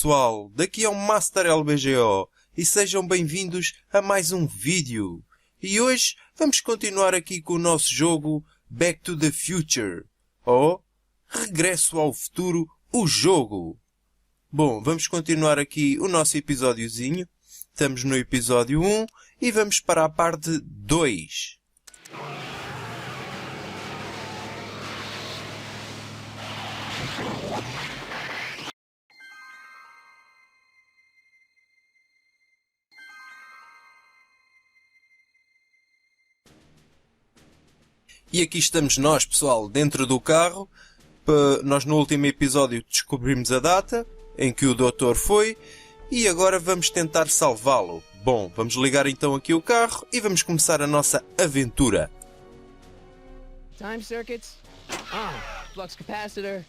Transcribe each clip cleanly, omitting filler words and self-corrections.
pessoal, daqui é o Master LBGO e sejam bem-vindos a mais um vídeo. E hoje vamos continuar aqui com o nosso jogo Back to the Future, ou Regresso ao Futuro, o jogo. Bom, vamos continuar aqui o nosso episódiozinho. Estamos no episódio 1 e vamos para a parte 2. E aqui estamos nós, pessoal, dentro do carro. Nós no último episódio descobrimos a data em que o doutor foi e agora vamos tentar salvá-lo. Bom, vamos ligar então aqui o carro e vamos começar a nossa aventura. Time circuits? On. Flux capacitor?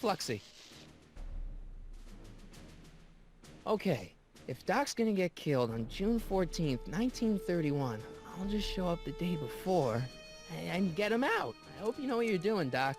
Fluxy. Okay, if Doc's gonna get killed on June 14th, 1931, I'll just show up the day before and get him out. I hope you know what you're doing, Doc.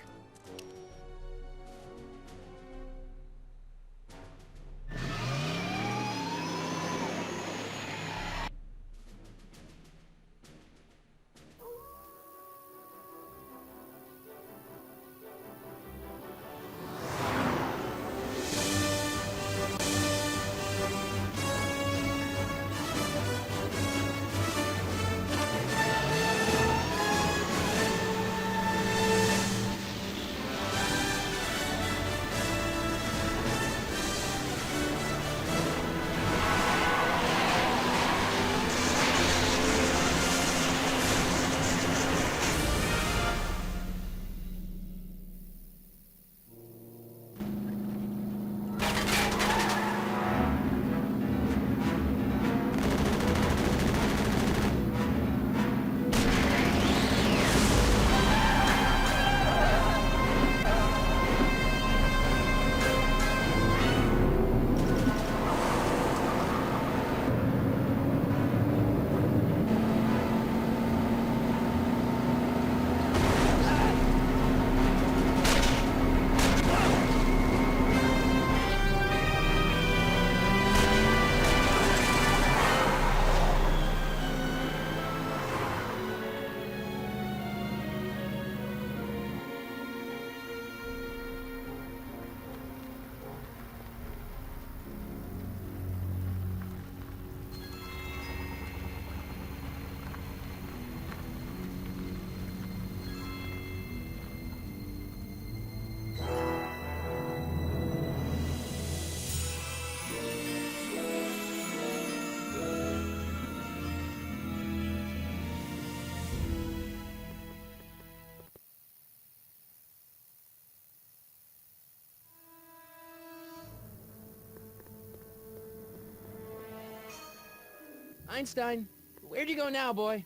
Einstein, where'd you go now, boy?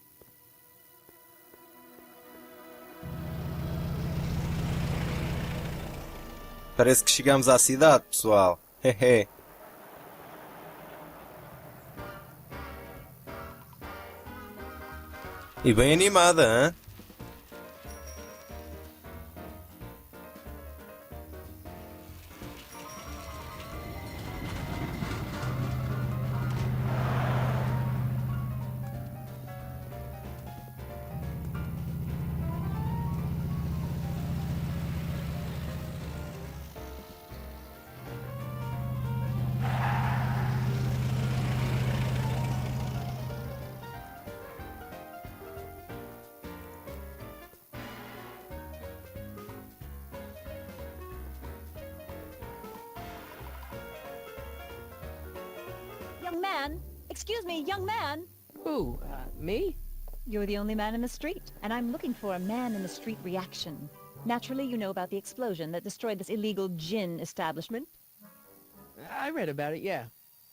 Parece que chegamos à cidade, pessoal. Hehe. E bem animada, hein? Young man! Excuse me, young man! Who, me? You're the only man in the street, and I'm looking for a man-in-the-street reaction. Naturally, you know about the explosion that destroyed this illegal gin establishment. I read about it, yeah.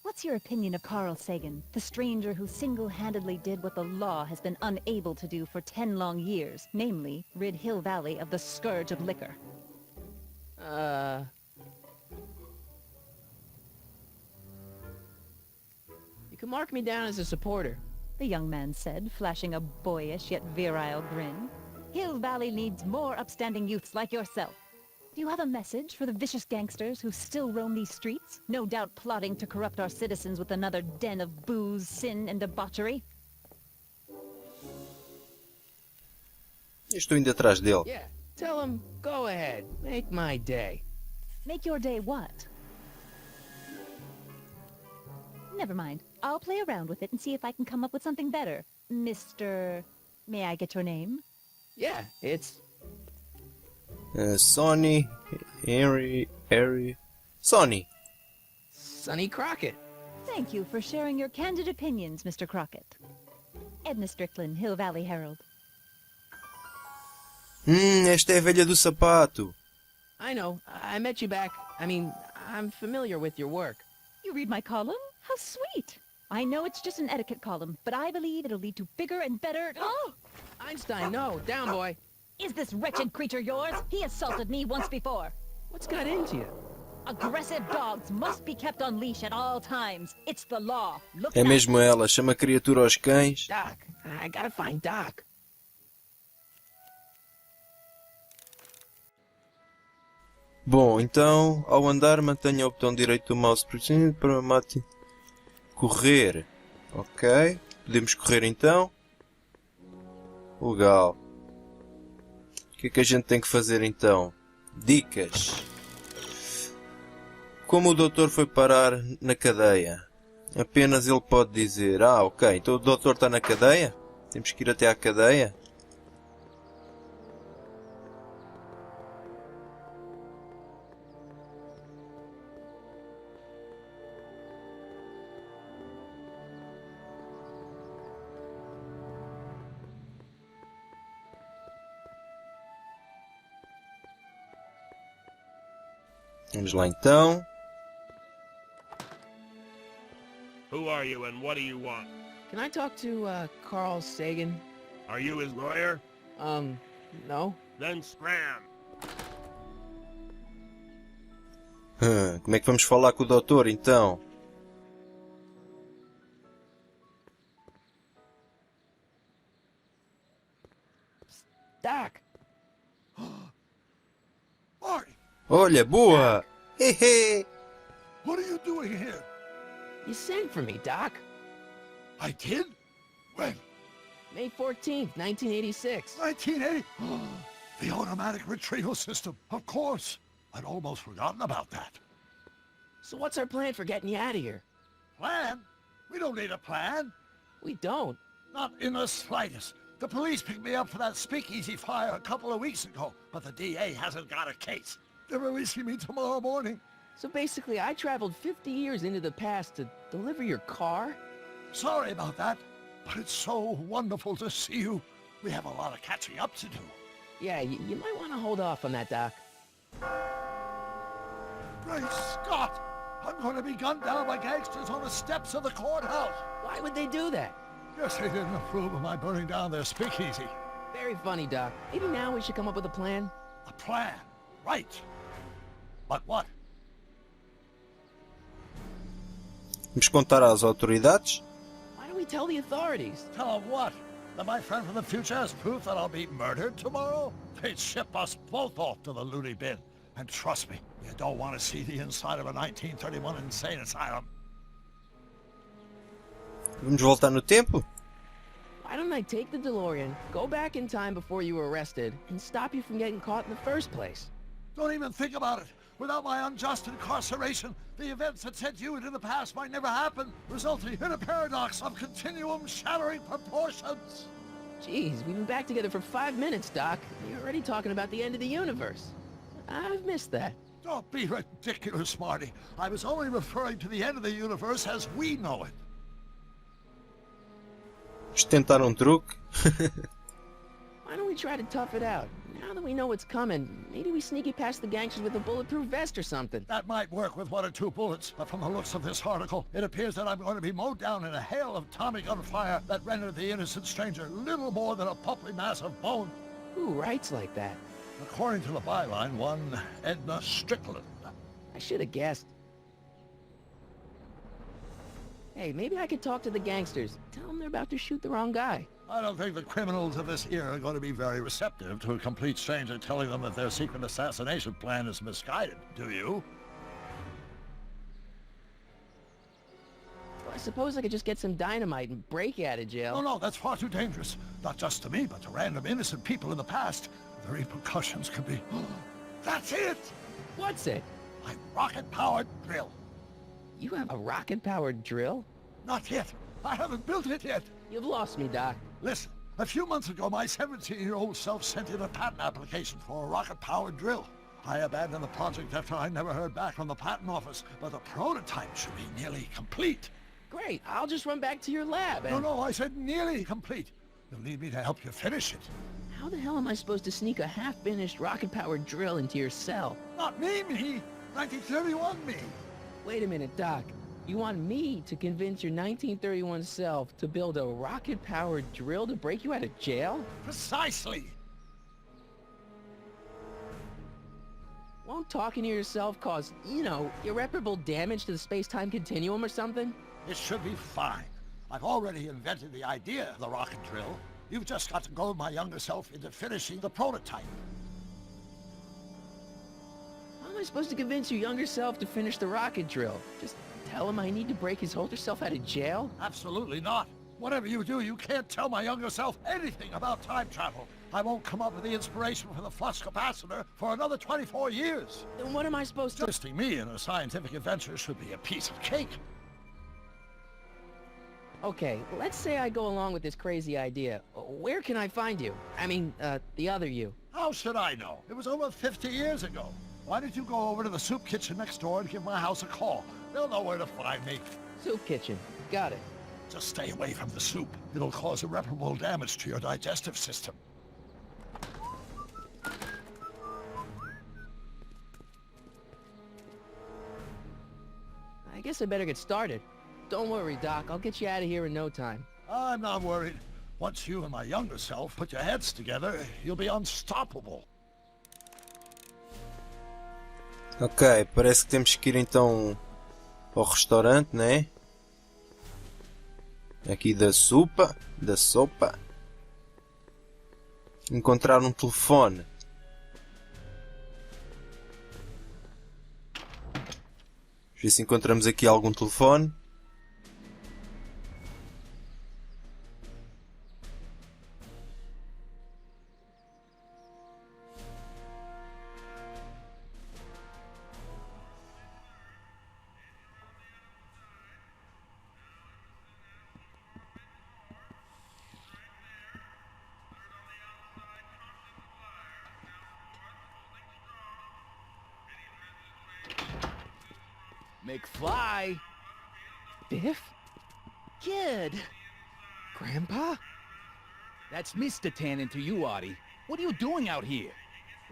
What's your opinion of Carl Sagan, the stranger who single-handedly did what the law has been unable to do for 10 long years, namely, rid Hill Valley of the scourge of liquor? You can mark me down as a supporter. The young man said, flashing a boyish yet virile grin. Hill Valley needs more upstanding youths like yourself. Do you have a message for the vicious gangsters who still roam these streets? No doubt plotting to corrupt our citizens with another den of booze, sin, and debauchery. Estou indo atrás dele. Yeah, tell him, go ahead, make my day. Make your day what? Never mind. I'll play around with it and see if I can come up with something better. Mr. May I get your name? Yeah, it's... Sonny, Harry... Sonny. Sonny Crockett. Thank you for sharing your candid opinions, Mr. Crockett. Edna Strickland, Hill Valley Herald. Esta é a velha do sapato. I know, I met you back. I mean, I'm familiar with your work. You read my column? How sweet! I know it's just an etiquette column, but I believe it'll lead to bigger and better... Oh! Einstein, no, down boy. Is this wretched creature yours? He assaulted me once before. What's got into you? Aggressive dogs must be kept on leash at all times. It's the law. Look É now. mesmo ela, chama a criatura aos cães. Doc, I gotta find Doc. Bom, então, ao andar, mantenha o botão direito do mouse pressionado para mate. Correr. Ok. Podemos correr então. Legal. O que é que a gente tem que fazer então? Dicas. Como o doutor foi parar na cadeia? Apenas ele pode dizer: ah, ok, então o doutor está na cadeia? Temos que ir até à cadeia? Vamos lá então. Who are you and what do you want? Can I talk to, Carl Sagan? Are you his lawyer? No? Then scram. Como é que vamos falar com o doutor então? Doc! Marty, Olha, boa! Hehe! what are you doing here? You sent for me, Doc. I did? When? May 14th, 1986. 1980? The automatic retrieval system, of course. I'd almost forgotten about that. So what's our plan for getting you out of here? Plan? We don't need a plan. We don't. Not in the slightest. The police picked me up for that speakeasy fire a couple of weeks ago, but the DA hasn't got a case. They're releasing me tomorrow morning. So basically, I traveled 50 years into the past to deliver your car? Sorry about that, but it's so wonderful to see you. We have a lot of catching up to do. Yeah, you might want to hold off on that, Doc. Great Scott! I'm going to be gunned down by gangsters on the steps of the courthouse. Why would they do that? Guess they didn't approve of my burning down their speakeasy. Very funny, Doc. Maybe now we should come up with a plan? A plan, right. But what? Vamos contar às autoridades? Why don't we tell the authorities? Tell them what? That my friend from the future has proof that I'll be murdered tomorrow? They'd ship us both off to the loony bin. And trust me, you don't want to see the inside of a 1931 insane asylum. Vamos voltar no tempo? Why don't I take the DeLorean, go back in time before you were arrested, and stop you from getting caught in the first place? Don't even think about it. Without my unjust incarceration, the events that sent you into the past might never happen, resulting in a paradox of continuum-shattering proportions. Jeez, we've been back together for 5 minutes, Doc. You're already talking about the end of the universe. I've missed that. Don't be ridiculous, Marty. I was only referring to the end of the universe as we know it. Vamos tentar um truque? Why don't we try to tough it out? Now that we know what's coming, maybe we sneak it past the gangsters with a bulletproof vest or something. That might work with 1 or 2 bullets, but from the looks of this article, it appears that I'm going to be mowed down in a hail of Tommy gun fire that rendered the innocent stranger little more than a pulpy mass of bone. Who writes like that? According to the byline, one Edna Strickland. I should have guessed. Hey, maybe I could talk to the gangsters. Tell them they're about to shoot the wrong guy. I don't think the criminals of this era are going to be very receptive to a complete stranger telling them that their secret assassination plan is misguided, do you? I suppose I could just get some dynamite and break out of jail. No, that's far too dangerous. Not just to me, but to random innocent people in the past. The repercussions could be... That's it! What's it? My rocket-powered drill. You have a rocket-powered drill? Not yet. I haven't built it yet. You've lost me, Doc. Listen, a few months ago, my 17-year-old self sent in a patent application for a rocket-powered drill. I abandoned the project after I never heard back from the patent office, but the prototype should be nearly complete. Great, I'll just run back to your lab and... No, I said nearly complete. You'll need me to help you finish it. How the hell am I supposed to sneak a half-finished rocket-powered drill into your cell? Not me. 1931 me. Wait a minute, Doc. You want me to convince your 1931 self to build a rocket-powered drill to break you out of jail? Precisely. Won't talking to yourself cause, irreparable damage to the space-time continuum or something? It should be fine. I've already invented the idea of the rocket drill. You've just got to goad my younger self into finishing the prototype. How am I supposed to convince your younger self to finish the rocket drill? Just tell him I need to break his older self out of jail? Absolutely not. Whatever you do, you can't tell my younger self anything about time travel. I won't come up with the inspiration for the flux capacitor for another 24 years. Then what am I supposed to... Assisting me in a scientific adventure should be a piece of cake. Okay, let's say I go along with this crazy idea. Where can I find you? I mean, the other you. How should I know? It was over 50 years ago. Why don't you go over to the soup kitchen next door and give my house a call? They'll know where to find me. Soup kitchen. Got it. Just stay away from the soup. It'll cause irreparable damage to your digestive system. I guess I better get started. Don't worry, Doc. I'll get you out of here in no time. I'm not worried. Once you and my younger self put your heads together, you'll be unstoppable. Ok, parece que temos que ir então ao restaurante, né? Aqui da sopa. Encontrar um telefone. Vamos ver se encontramos aqui algum telefone. McFly! Biff? Kid! Grandpa? That's Mr. Tannen to you, Artie. What are you doing out here?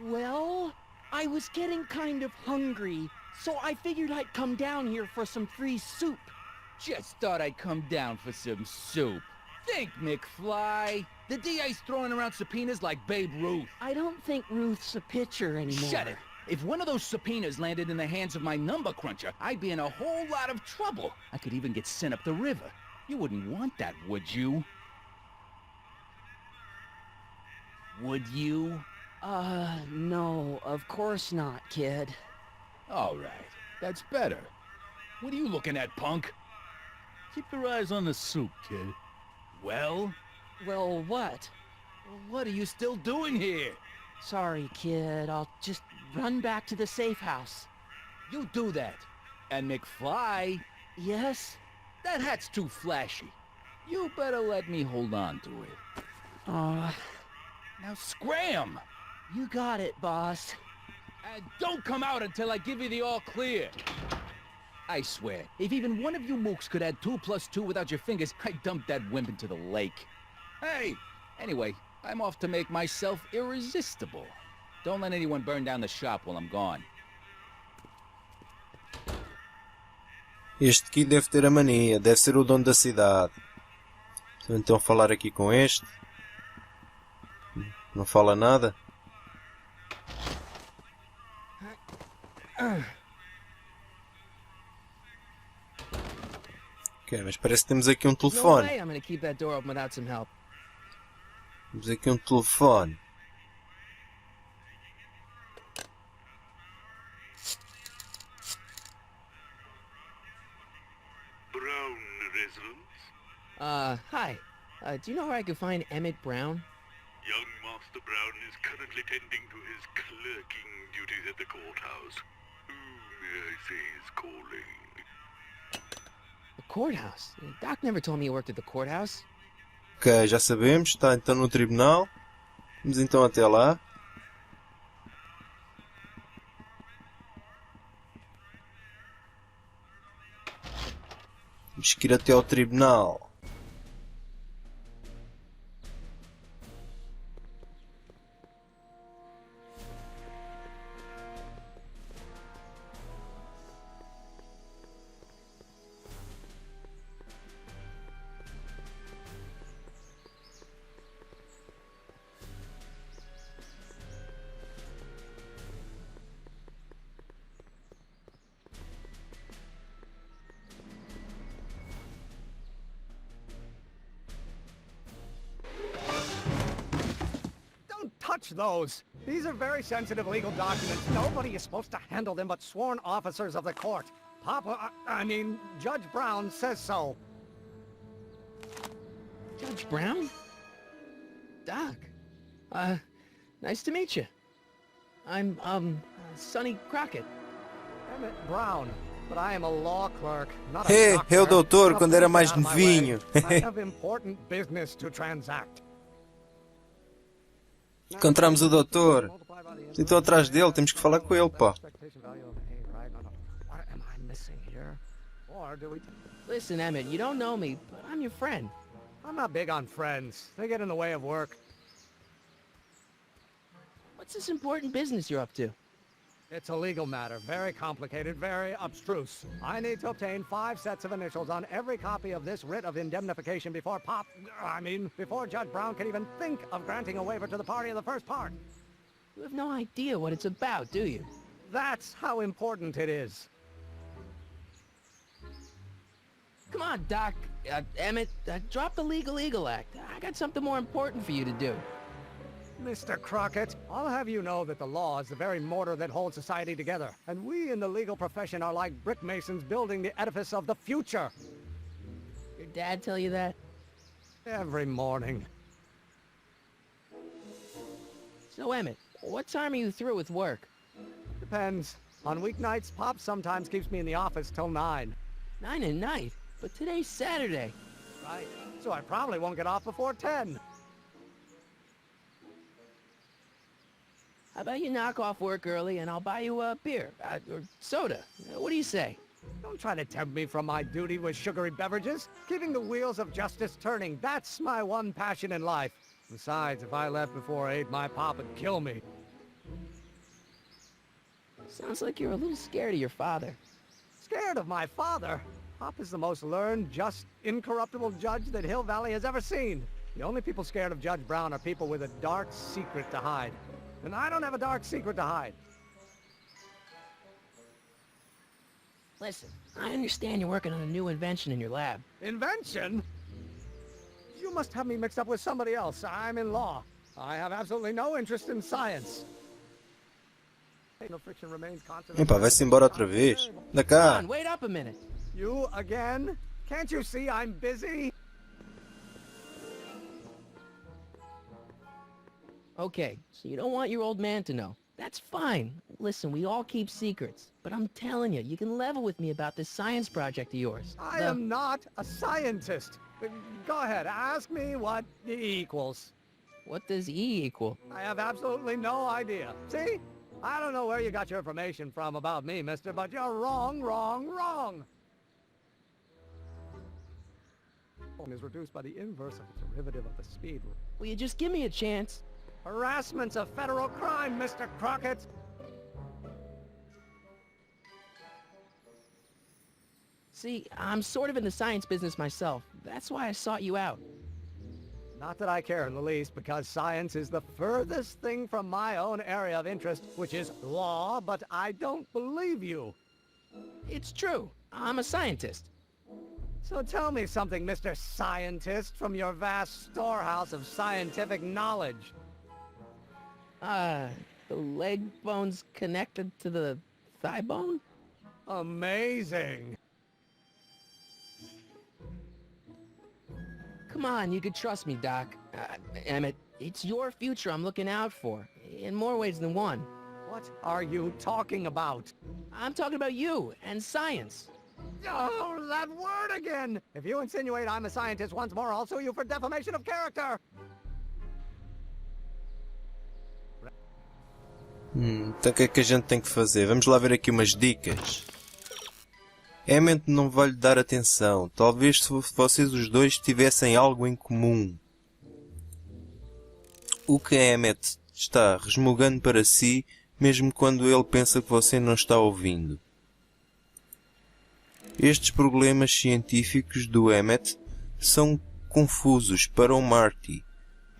Well, I was getting kind of hungry, so I figured I'd come down here for some free soup. Just thought I'd come down for some soup. Think, McFly. The DA's throwing around subpoenas like Babe Ruth. I don't think Ruth's a pitcher anymore. Shut it. If one of those subpoenas landed in the hands of my number cruncher, I'd be in a whole lot of trouble. I could even get sent up the river. You wouldn't want that, would you? Would you? No, of course not, kid. All right. That's better. What are you looking at, punk? Keep your eyes on the soup, kid. Well? Well, what? What are you still doing here? Sorry, kid. I'll just run back to the safe house. You do that. And McFly, Yes? that hat's too flashy. You better let me hold on to it. Now scram! You got it, boss. And don't come out until I give you the all clear. I swear, if even one of you mooks could add 2 plus 2 without your fingers, I'd dump that wimp into the lake. Hey! Anyway, I'm off to make myself irresistible. Don't let anyone burn down the shop while I'm gone. Este aqui deve ter a mania, deve ser o dono da cidade. Vou então falar aqui com este. Não fala nada. Ok, mas parece que temos aqui um No telefone. way I'm gonna keep that door open without some help. Temos aqui um telefone. Brown residence? Hi. Do you know where I could find Emmett Brown? Young Master Brown is currently tending to his clerking duties at the courthouse. Who may I say is calling? The courthouse? Doc never told me you worked at the courthouse. Ok, já sabemos. Está então no tribunal. Vamos então até lá. Temos que ir até ao tribunal. Touch those. These are very sensitive legal documents. Nobody is supposed to handle them but sworn officers of the court. Judge Brown says so. Judge Brown? Doc. Nice to meet you. I'm, Sonny Crockett. Emmett Brown. But I am a law clerk, not a Hey, doctor. é o doutor quando era mais Out of my way. novinho. I have important business to transact. Encontramos o doutor. Então atrás dele, temos que falar com ele, pá. Listen, Emmett, you don't know me, but I'm your friend. I'm not big on friends. They get in the way of work. What's this important business you're up to? It's a legal matter, very complicated, very abstruse. I need to obtain 5 sets of initials on every copy of this writ of indemnification before before Judge Brown can even think of granting a waiver to the party of the first part. You have no idea what it's about, do you? That's how important it is. Come on, Doc. Emmett, drop the Legal Eagle Act. I got something more important for you to do. Mr. Crockett, I'll have you know that the law is the very mortar that holds society together, and we in the legal profession are like brick masons building the edifice of the future. Your dad tell you that? Every morning. So, Emmett, what time are you through with work? Depends. On weeknights, Pop sometimes keeps me in the office till 9. 9 at night? But today's Saturday. Right. So I probably won't get off before 10. How about you knock off work early and I'll buy you a beer, or soda. What do you say? Don't try to tempt me from my duty with sugary beverages. Keeping the wheels of justice turning, that's my one passion in life. Besides, if I left before 8, my pop would kill me. Sounds like you're a little scared of your father. Scared of my father? Pop is the most learned, just, incorruptible judge that Hill Valley has ever seen. The only people scared of Judge Brown are people with a dark secret to hide. And I don't have a dark secret to hide. Listen, I understand you're working on a new invention in your lab. Invention? You must have me mixed up with somebody else. I'm in law. I have absolutely no interest in science. No friction remains constant. Epá, vai-se embora outra vez. Da Come cá. on, wait up a minute. You again? Can't you see I'm busy? Okay, so you don't want your old man to know. That's fine. Listen, we all keep secrets. But I'm telling you, you can level with me about this science project of yours. I am not a scientist. Go ahead, ask me what E equals. What does E equal? I have absolutely no idea. See? I don't know where you got your information from about me, mister, but you're wrong, wrong, wrong. Is reduced by the inverse of the derivative of the speed. Will you just give me a chance? Harassment's a federal crime, Mr. Crockett. See, I'm sort of in the science business myself. That's why I sought you out. Not that I care in the least, because science is the furthest thing from my own area of interest, which is law, but I don't believe you. It's true. I'm a scientist. So tell me something, Mr. Scientist, from your vast storehouse of scientific knowledge. The leg bone's connected to the thigh bone? Amazing. Come on, you can trust me, Doc. Emmett, it's your future I'm looking out for, in more ways than one. What are you talking about? I'm talking about you and science. Oh, that word again! If you insinuate I'm a scientist once more, I'll sue you for defamation of character! Então o que é que a gente tem que fazer? Vamos lá ver aqui umas dicas. Emmett não vai lhe dar atenção. Talvez se vocês os dois tivessem algo em comum. O que Emmett está resmungando para si, mesmo quando ele pensa que você não está ouvindo. Estes problemas científicos do Emmett são confusos para o Marty,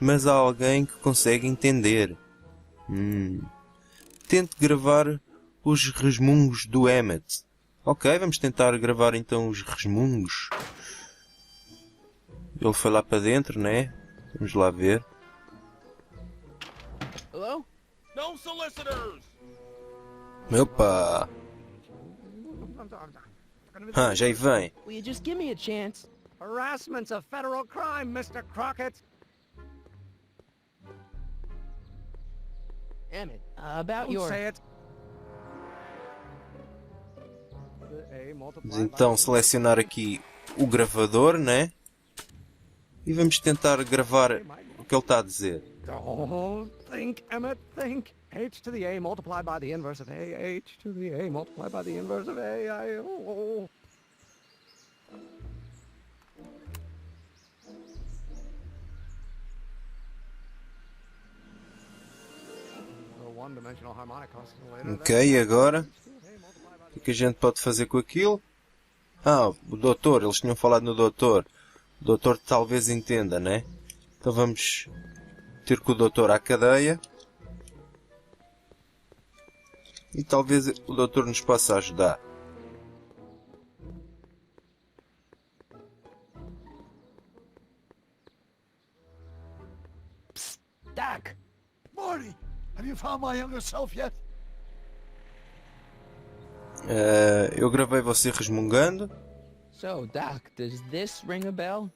mas há alguém que consegue entender. Tente gravar os resmungos do Emmett. Ok, vamos tentar gravar então os resmungos. Ele foi lá para dentro, né? Vamos lá ver. Hello? No solicitors! Opa! Já aí vem. Will you just give me a chance? Harassment's a federal crime, Mr. Crockett. Emmett, about Don't your... say it. Vamos então selecionar aqui o gravador, né? E vamos tentar gravar o que ele está a dizer. Don't think, Emmett, think. H to the A multiplied by the inverse of A. H to the A multiplied by the inverse of A. One-dimensional harmonic oscillator. Ok, e agora? O que a gente pode fazer com aquilo? O doutor, eles tinham falado no doutor. O doutor talvez entenda, né? Então vamos ter com o doutor à cadeia. E talvez o doutor nos possa ajudar. Psst, Doc! Marty, have you found my younger self yet? Eu gravei você resmungando. So, Doc, does this ring a bell?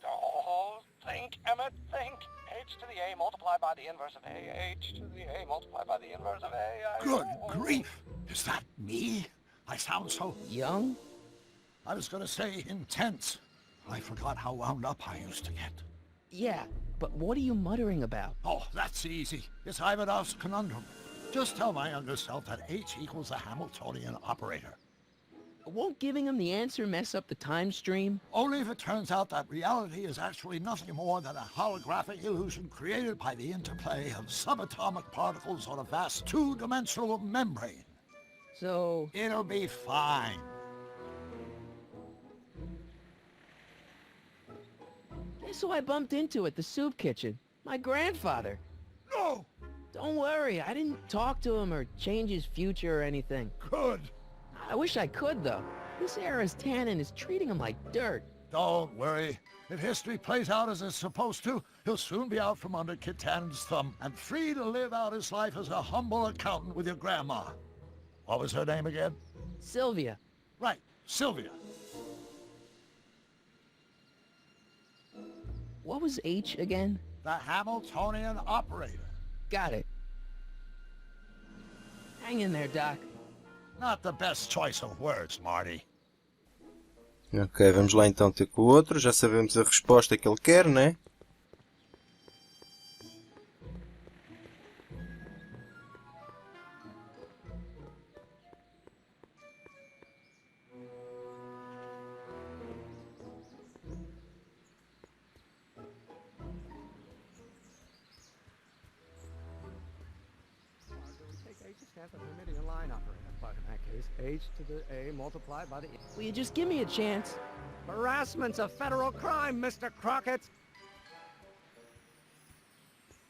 Oh, think, Emmett, think. H to the A multiplied by the inverse of A. H to the A multiplied by the inverse of A. Good grief! Is that me? I sound so... Young? I was gonna say intense. I forgot how wound up I used to get. Yeah, but what are you muttering about? Oh, that's easy. It's Ivanov's conundrum. Just tell my younger self that H equals the Hamiltonian operator. Won't giving him the answer mess up the time stream? Only if it turns out that reality is actually nothing more than a holographic illusion created by the interplay of subatomic particles on a vast two-dimensional membrane. So... It'll be fine. Guess who I bumped into at the soup kitchen? My grandfather. No! Don't worry, I didn't talk to him or change his future or anything. Good. I wish I could, though. This era's tannin is treating him like dirt. Don't worry. If history plays out as it's supposed to, he'll soon be out from under Kit Tannen's thumb and free to live out his life as a humble accountant with your grandma. What was her name again? Sylvia. Right, Sylvia. What was H again? The Hamiltonian operator. Got it. Hang in there, Doc. Not the best choice of words, Marty. Ok, vamos lá então ter com o outro. Já sabemos a resposta que ele quer, né? H to the A multiplied by the... Will you just give me a chance? Harassment's a federal crime, Mr. Crockett.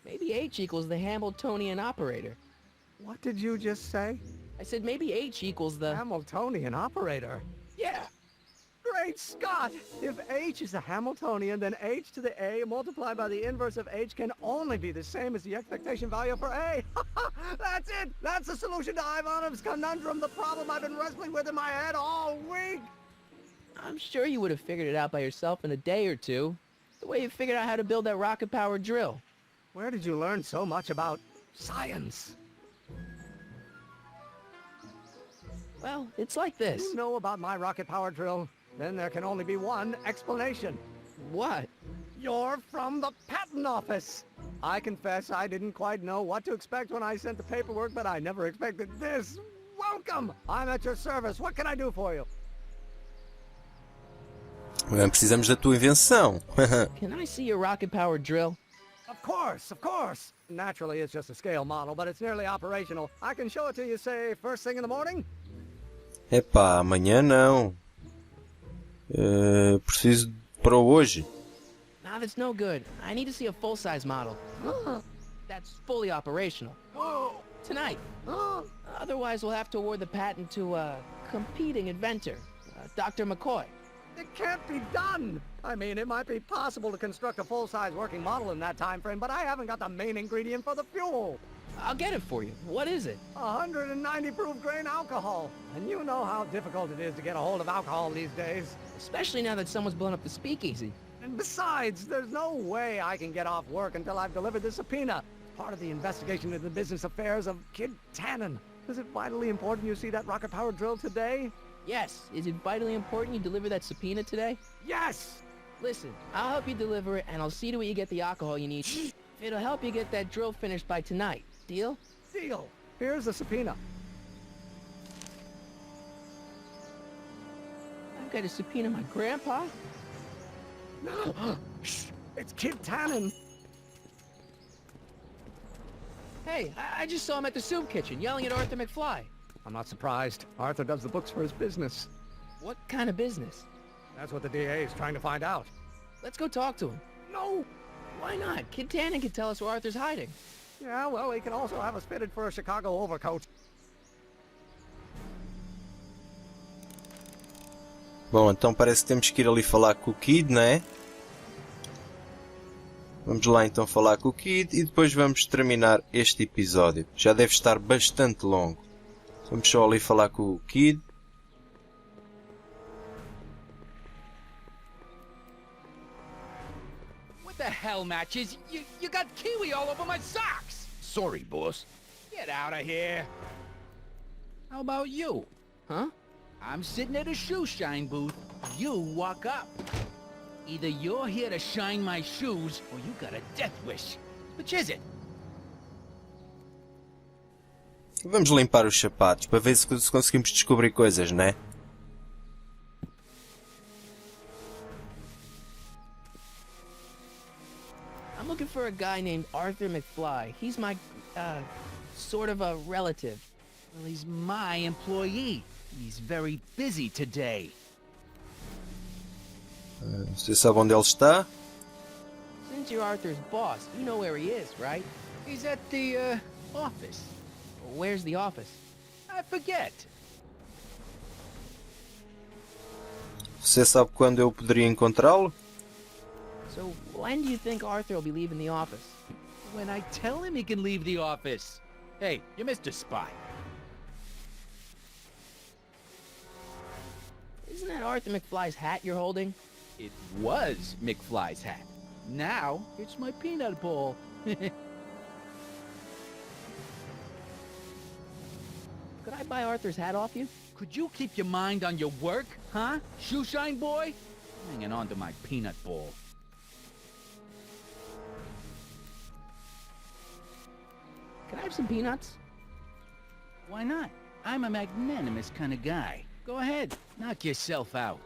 Maybe H equals the Hamiltonian operator. What did you just say? I said maybe H equals the... Hamiltonian operator? Yeah. Great! Great Scott! If h is a Hamiltonian, then h to the a multiplied by the inverse of h can only be the same as the expectation value for a. That's it! That's the solution to Ivanov's conundrum, the problem I've been wrestling with in my head all week! I'm sure you would have figured it out by yourself in a day or two. The way you figured out how to build that rocket-powered drill. Where did you learn so much about science? Well, it's like this. You know about my rocket power drill? Then there can only be one explanation. What? You're from the patent office. I confess I didn't quite know what to expect when I sent the paperwork, but I never expected this. Welcome! I'm at your service. What can I do for you? Precisamos da tua invenção. Can I see your rocket-powered drill? Of course, of course. Naturally, it's just a scale model, but it's nearly operational. I can show it to you, say, first thing in the morning? Epá, amanhã não. Preciso para hoje. Nah, that's no good. I need to see a full-size model. That's fully operational. Tonight. Otherwise, we'll have to award the patent to a competing inventor, Dr. McCoy. It can't be done! I mean, it might be possible to construct a full-size working model in that time frame, but I haven't got the main ingredient for the fuel. I'll get it for you. What is it? 190 proof grain alcohol. And you know how difficult it is to get a hold of alcohol these days. Especially now that someone's blown up the speakeasy. And besides, there's no way I can get off work until I've delivered the subpoena. Part of the investigation into the business affairs of Kid Tannen. Is it vitally important you see that rocket-powered drill today? Yes. Is it vitally important you deliver that subpoena today? Yes! Listen, I'll help you deliver it, and I'll see to it you get the alcohol you need. It'll help you get that drill finished by tonight. Deal? Deal. Here's the subpoena. I've got to subpoena my grandpa? Shh! It's Kid Tannen. Hey, I just saw him at the soup kitchen, yelling at Arthur McFly. I'm not surprised. Arthur does the books for his business. What kind of business? That's what the DA is trying to find out. Let's go talk to him. No! Why not? Kid Tannen can tell us where Arthur's hiding. Yeah, well, he can also have us fitted for a Chicago overcoat. Bom, então parece que temos que ir ali falar com o Kid, não é? Vamos lá então falar com o Kid e depois vamos terminar este episódio. Já deve estar bastante longo. Vamos só ali falar com o Kid. What the hell, Matches? You got kiwi all over my socks! Sorry, boss. Get out of here. How about you? Huh? I'm sitting at a shoe shine booth. You walk up. Either you're here to shine my shoes, or you got a death wish. Which is it? Vamos limpar os sapatos para ver se conseguimos descobrir coisas, né? I'm looking for a guy named Arthur McFly. He's my, sort of a relative. Well, he's my employee. He's very busy today. Você sabe onde ele está? Since you're Arthur's boss, you know where he is, right? He's at the, office. Where's the office? I forget. Você sabe quando eu poderia encontrá-lo? So, when do you think Arthur will be leaving the office? When I tell him he can leave the office. Hey, you Mr. Spy. Isn't that Arthur McFly's hat you're holding? It was McFly's hat. Now, it's my peanut bowl. Could I buy Arthur's hat off you? Could you keep your mind on your work, huh? Shoeshine boy? Hanging on to my peanut bowl. Can I have some peanuts? Why not? I'm a magnanimous kind of guy. Go ahead, knock yourself out.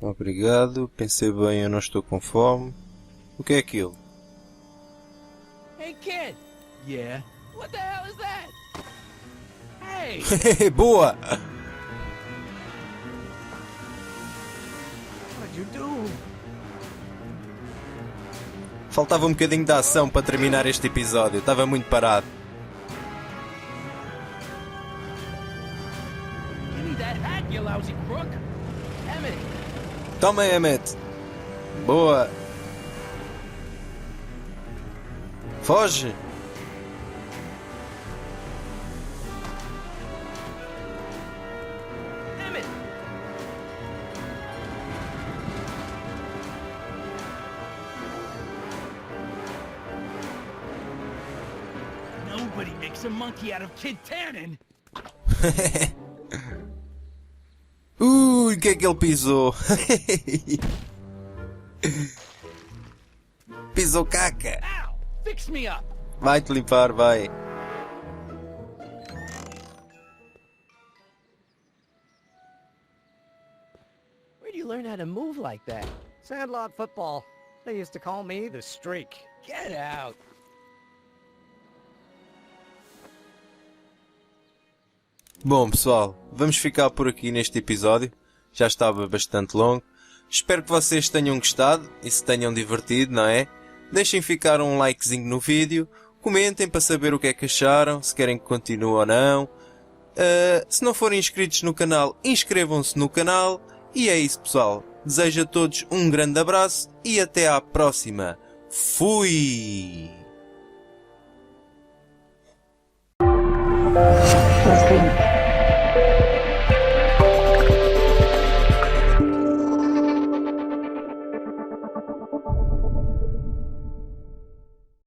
Obrigado, pensei bem, eu não estou com fome. O que é aquilo? Hey, kid! Yeah? What the hell is that? Hey! Boa! What did you do? Faltava um bocadinho de ação para terminar este episódio. Estava muito parado. Give me that hat, you lousy crook! Toma, Emmett. Boa. Foge. Nobody makes a monkey out of Kid Tannen. Ui, o que é que ele pisou? Pisou caca. Ow! Fix me up. Vai-te limpar, vai. Where do you learn how to move like that? Sandlot football. They used to call me the Streak. Get out. Bom, pessoal, vamos ficar por aqui neste episódio. Já estava bastante longo. Espero que vocês tenham gostado e se tenham divertido, não é? Deixem ficar um likezinho no vídeo. Comentem para saber o que é que acharam, se querem que continue ou não. Se não forem inscritos no canal, inscrevam-se no canal. E é isso, pessoal. Desejo a todos um grande abraço e até à próxima. Fui! Full screen.